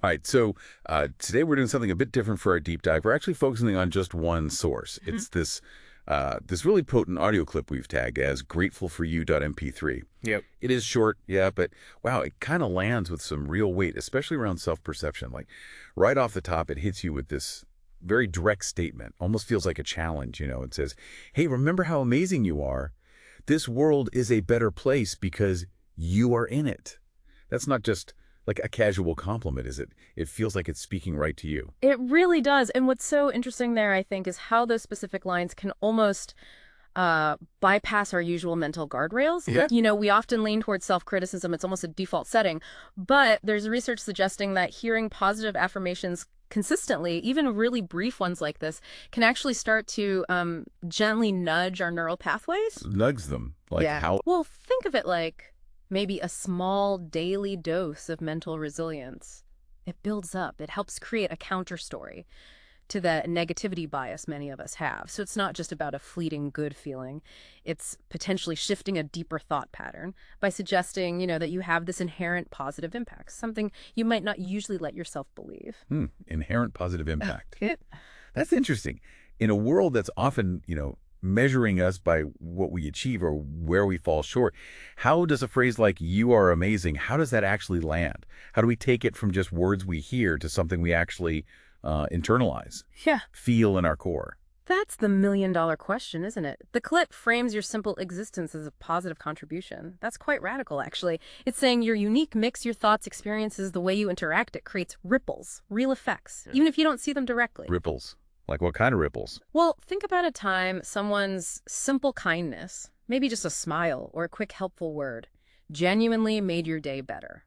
All right, so today we're doing something a bit different for our deep dive. We're actually focusing on just one source. Mhm. It's this really potent audio clip we've tagged as gratefulforyou.mp3. Yep. It is short, yeah, but wow, it kind of lands with some real weight, especially around self-perception. Like right off the top, it hits you with this very direct statement. Almost feels like a challenge, you know. It says, "Hey, remember how amazing you are? This world is a better place because you are in it." That's not just like a casual compliment, is it? It feels like it's speaking right to you. It really does. And what's so interesting there, I think, is how those specific lines can almost bypass our usual mental guardrails. Yeah. We often lean towards self-criticism. It's almost a default setting. But there's research suggesting that hearing positive affirmations consistently, even really brief ones like this, can actually start to gently nudge our neural pathways. Nugs them. Like Yeah. how? Well, think of it like maybe a small daily dose of mental resilience. It builds up. It helps create a counter story to the negativity bias many of us have. So it's not just about a fleeting good feeling. It's potentially shifting a deeper thought pattern by suggesting, that you have this inherent positive impact, something you might not usually let yourself believe. Inherent positive impact. It, That's interesting. In a world that's often, measuring us by what we achieve or where we fall short, how does a phrase like "you are amazing," how does that actually land? How do we take it from just words we hear to something we actually internalize, yeah. feel in our core? That's the million-dollar question, isn't it? The clip frames your simple existence as a positive contribution. That's quite radical, actually. It's saying your unique mix, your thoughts, experiences, the way you interact, it creates ripples, real effects, even if you don't see them directly. Ripples. Like what kind of ripples? Well, think about a time someone's simple kindness, maybe just a smile or a quick helpful word, genuinely made your day better.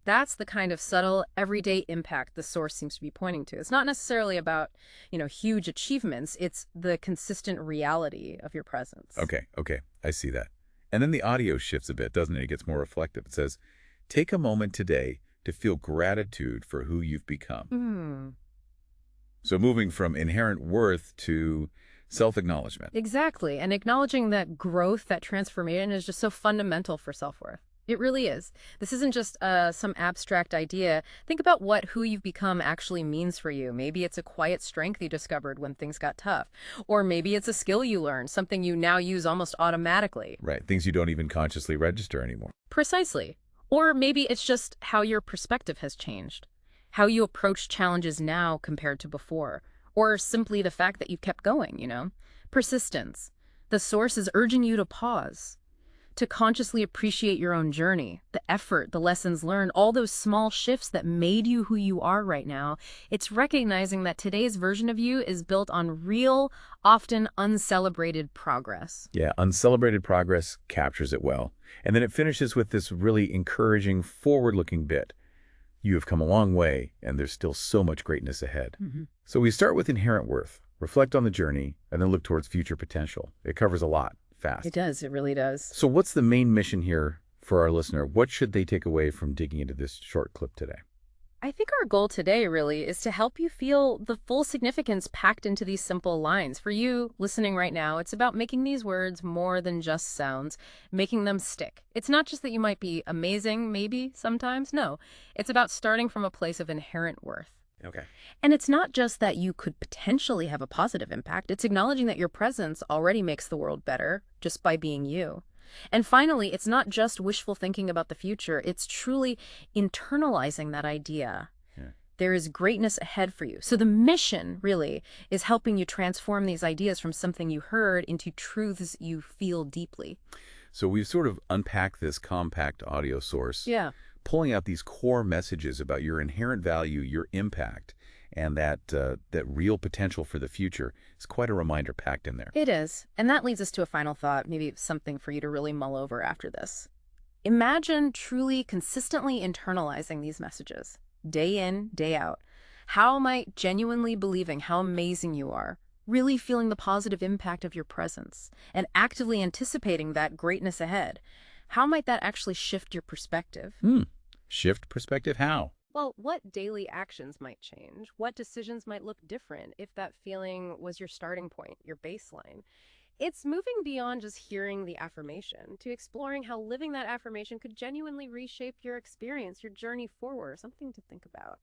That's the kind of subtle, everyday impact the source seems to be pointing to. It's not necessarily about, huge achievements. It's the consistent reality of your presence. Okay, I see that. And then the audio shifts a bit, doesn't it? It gets more reflective. It says, "Take a moment today to feel gratitude for who you've become." Hmm. So moving from inherent worth to self-acknowledgement. Exactly. And acknowledging that growth, that transformation is just so fundamental for self-worth. It really is. This isn't just some abstract idea. Think about what who you've become actually means for you. Maybe it's a quiet strength you discovered when things got tough. Or maybe it's a skill you learned, something you now use almost automatically. Right, things you don't even consciously register anymore. Precisely. Or maybe it's just how your perspective has changed, how you approach challenges now compared to before, or simply the fact that you've kept going. Persistence. The source is urging you to pause, to consciously appreciate your own journey, the effort, the lessons learned, all those small shifts that made you who you are right now. It's recognizing that today's version of you is built on real, often uncelebrated progress. Yeah, uncelebrated progress captures it well. And then it finishes with this really encouraging, forward-looking bit. You have come a long way, and there's still so much greatness ahead. So we start with inherent worth, reflect on the journey, and then look towards future potential. It covers a lot, fast. It does. It really does. So what's the main mission here for our listener? What should they take away from digging into this short clip today? I think our goal today really is to help you feel the full significance packed into these simple lines. For you listening right now, it's about making these words more than just sounds, making them stick. It's not just that you might be amazing, maybe, sometimes. No, it's about starting from a place of inherent worth. Okay. And it's not just that you could potentially have a positive impact. It's acknowledging that your presence already makes the world better just by being you. And finally, it's not just wishful thinking about the future. It's truly internalizing that idea. Yeah. There is greatness ahead for you. So the mission, really, is helping you transform these ideas from something you heard into truths you feel deeply. So we've sort of unpacked this compact audio source, Yeah. pulling out these core messages about your inherent value, your impact, and that real potential for the future is quite a reminder packed in there. It is. And that leads us to a final thought, maybe something for you to really mull over after this. Imagine truly consistently internalizing these messages, day in, day out. How might genuinely believing how amazing you are, really feeling the positive impact of your presence, and actively anticipating that greatness ahead, how might that actually shift your perspective? Shift perspective? How? Well, what daily actions might change? What decisions might look different if that feeling was your starting point, your baseline? It's moving beyond just hearing the affirmation to exploring how living that affirmation could genuinely reshape your experience, your journey forward, something to think about.